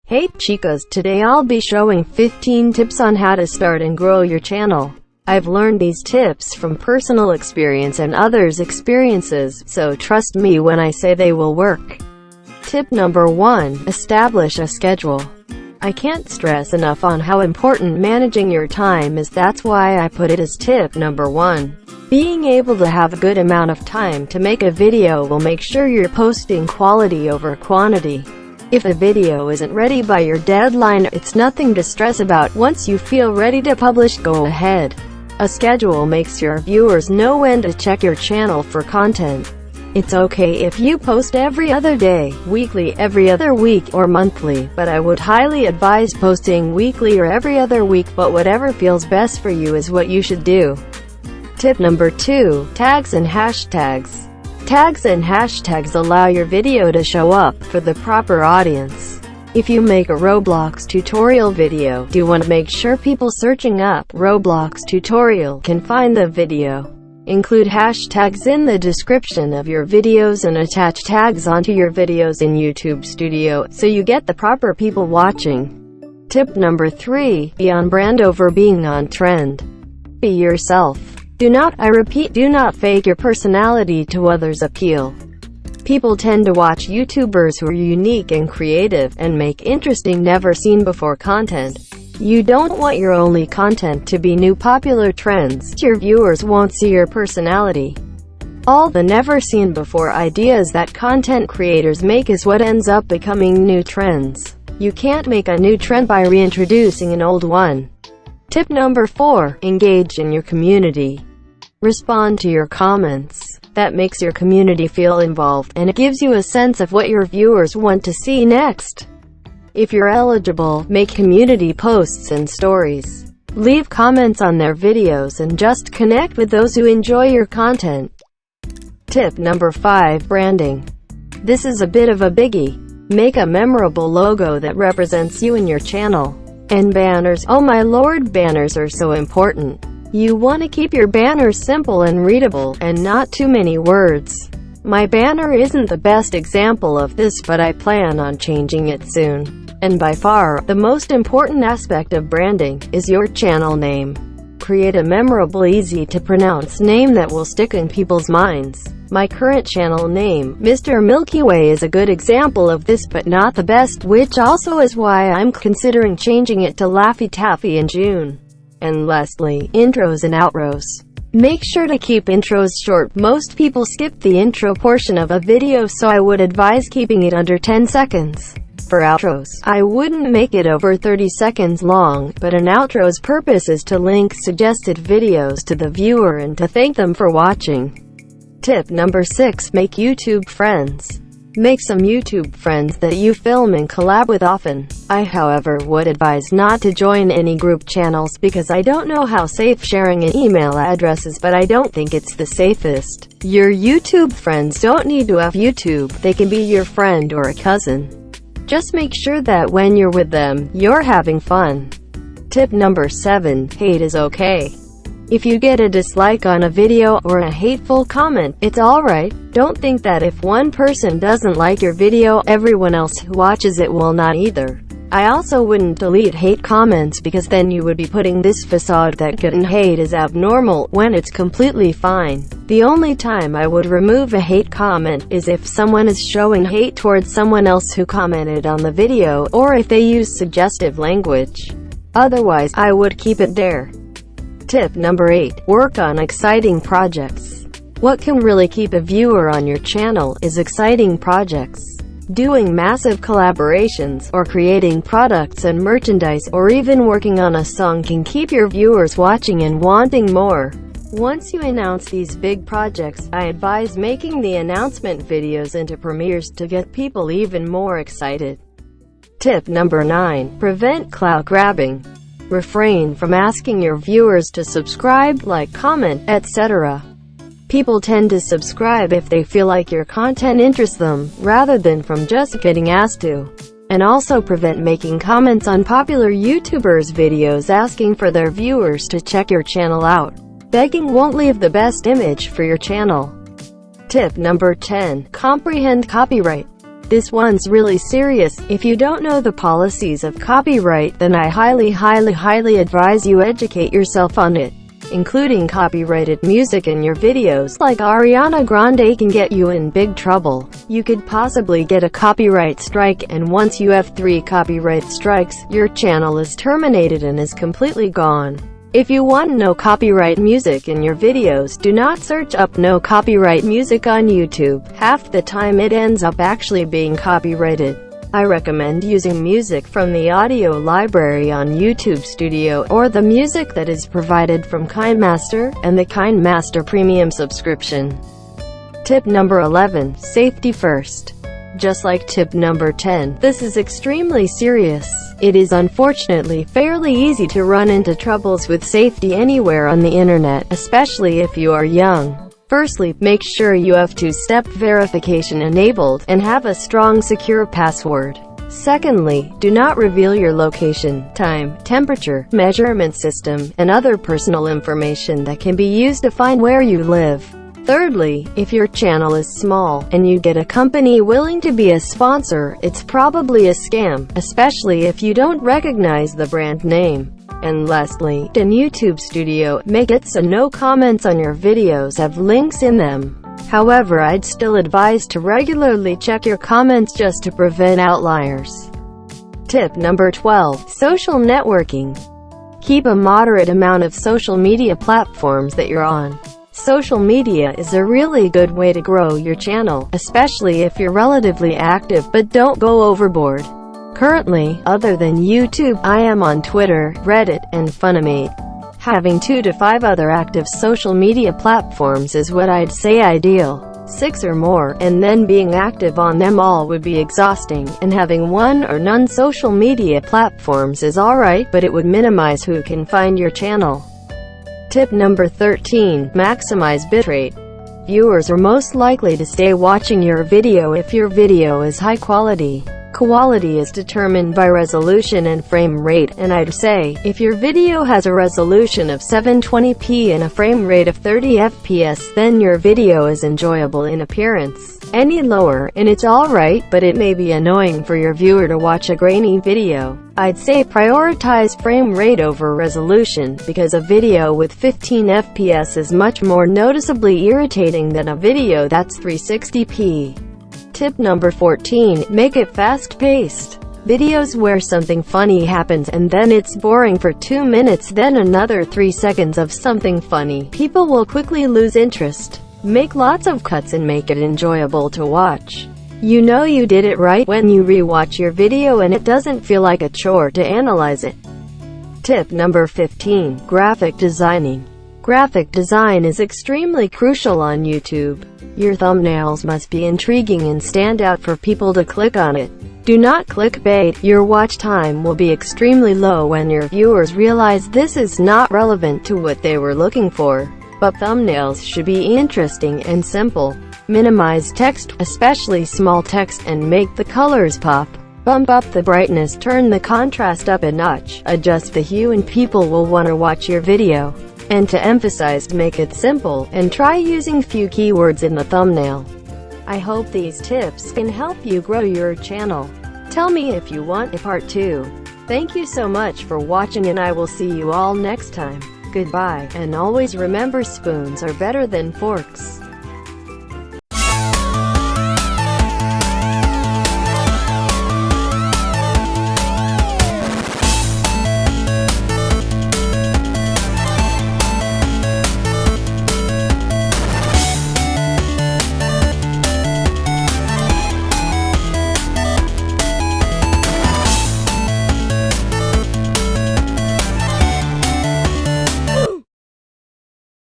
Hey chicas, today I'll be showing 15 tips on how to start and grow your channel. I've learned these tips from personal experience and others' experiences, so trust me when I say they will work. Tip number 1. Establish a schedule. I can't stress enough on how important managing your time is. That's why I put it as tip number 1. Being able to have a good amount of time to make a video will make sure you're posting quality over quantity. If a video isn't ready by your deadline, it's nothing to stress about. Once you feel ready to publish, go ahead. A schedule makes your viewers know when to check your channel for content. It's okay if you post every other day, weekly, every other week, or monthly, but I would highly advise posting weekly or every other week, but whatever feels best for you is what you should do. Tip number 2. Tags and hashtags. Tags and hashtags allow your video to show up for the proper audience. If you make a Roblox tutorial video, you want to make sure people searching up Roblox tutorial can find the video. Include hashtags in the description of your videos and attach tags onto your videos in YouTube Studio, so you get the proper people watching. Tip number 3. Be on brand over being on trend. Be yourself. I repeat, do not fake your personality to others' appeal. People tend to watch YouTubers who are unique and creative, and make interesting, never-seen-before content. You don't want your only content to be new popular trends. Your viewers won't see your personality. All the never-seen-before ideas that content creators make is what ends up becoming new trends. You can't make a new trend by reintroducing an old one. Tip number 4. Engage in your community. Respond to your comments. That makes your community feel involved, and it gives you a sense of what your viewers want to see next. If you're eligible, make community posts and stories. Leave comments on their videos and just connect with those who enjoy your content. Tip number 5. Branding. This is a bit of a biggie. Make a memorable logo that represents you and your channel. And banners. Oh my lord, banners are so important. You want to keep your banners simple and readable, and not too many words. My banner isn't the best example of this, but I plan on changing it soon. And by far, the most important aspect of branding is your channel name. Create a memorable, easy-to-pronounce name that will stick in people's minds. My current channel name, Mr. Milky Way, is a good example of this, but not the best, which also is why I'm considering changing it to Laffy Taffy in June. And lastly, intros and outros. Make sure to keep intros short. Most people skip the intro portion of a video, so I would advise keeping it under 10 seconds. For outros, I wouldn't make it over 30 seconds long, but an outro's purpose is to link suggested videos to the viewer and to thank them for watching. Tip number 6. Make YouTube friends. Make some YouTube friends that you film and collab with often. I, however, would advise not to join any group channels because I don't know how safe sharing an email address is, but I don't think it's the safest. Your YouTube friends don't need to have YouTube. They can be your friend or a cousin. Just make sure that when you're with them, you're having fun. Tip number 7. Hate is okay. If you get a dislike on a video or a hateful comment, it's alright. Don't think that if one person doesn't like your video, everyone else who watches it will not either. I also wouldn't delete hate comments, because then you would be putting this facade that getting hate is abnormal, when it's completely fine. The only time I would remove a hate comment is if someone is showing hate towards someone else who commented on the video, or if they use suggestive language. Otherwise, I would keep it there. Tip number 8. Work on exciting projects. What can really keep a viewer on your channel is exciting projects. Doing massive collaborations, or creating products and merchandise, or even working on a song can keep your viewers watching and wanting more. Once you announce these big projects, I advise making the announcement videos into premieres to get people even more excited. Tip number 9. Prevent clout grabbing. Refrain from asking your viewers to subscribe, like, comment, etc. People tend to subscribe if they feel like your content interests them, rather than from just getting asked to. And also prevent making comments on popular YouTubers' videos asking for their viewers to check your channel out. Begging won't leave the best image for your channel. Tip number 10. Comprehend copyright. This one's really serious. If you don't know the policies of copyright, then I highly advise you educate yourself on it. Including copyrighted music in your videos like Ariana Grande can get you in big trouble. You could possibly get a copyright strike, and once you have 3 copyright strikes, your channel is terminated and is completely gone. If you want no copyright music in your videos, do not search up no copyright music on YouTube. Half the time it ends up actually being copyrighted. I recommend using music from the audio library on YouTube Studio, or the music that is provided from KineMaster, and the KineMaster Premium subscription. Tip number 11. Safety first. Just like tip number 10, this is extremely serious. It is unfortunately fairly easy to run into troubles with safety anywhere on the internet, especially if you are young. Firstly, make sure you have two-step verification enabled, and have a strong secure password. Secondly, do not reveal your location, time, temperature, measurement system, and other personal information that can be used to find where you live. Thirdly, if your channel is small, and you get a company willing to be a sponsor, it's probably a scam, especially if you don't recognize the brand name. And lastly, in YouTube Studio, make it so no comments on your videos have links in them. However, I'd still advise to regularly check your comments just to prevent outliers. Tip number 12. Social networking. Keep a moderate amount of social media platforms that you're on. Social media is a really good way to grow your channel, especially if you're relatively active, but don't go overboard. Currently, other than YouTube, I am on Twitter, Reddit, and Funimate. Having 2 to 5 other active social media platforms is what I'd say ideal. 6 or more, and then being active on them all would be exhausting, and having 1 or none social media platforms is alright, but it would minimize who can find your channel. Tip number 13. Maximize bitrate. Viewers are most likely to stay watching your video if your video is high quality. Quality is determined by resolution and frame rate, and I'd say, if your video has a resolution of 720p and a frame rate of 30 fps, then your video is enjoyable in appearance. Any lower, and it's alright, but it may be annoying for your viewer to watch a grainy video. I'd say prioritize frame rate over resolution, because a video with 15 fps is much more noticeably irritating than a video that's 360p. Tip number 14. Make it fast-paced. Videos where something funny happens and then it's boring for 2 minutes, then another 3 seconds of something funny. People will quickly lose interest. Make lots of cuts and make it enjoyable to watch. You know you did it right when you rewatch your video and it doesn't feel like a chore to analyze it. Tip number 15. Graphic designing. Graphic design is extremely crucial on YouTube. Your thumbnails must be intriguing and stand out for people to click on it. Do not clickbait. Your watch time will be extremely low when your viewers realize this is not relevant to what they were looking for. But thumbnails should be interesting and simple. Minimize text, especially small text, and make the colors pop. Bump up the brightness, turn the contrast up a notch, adjust the hue, and people will want to watch your video. And to emphasize, make it simple, and try using few keywords in the thumbnail. I hope these tips can help you grow your channel. Tell me if you want a part 2. Thank you so much for watching, and I will see you all next time. Goodbye, and always remember, spoons are better than forks.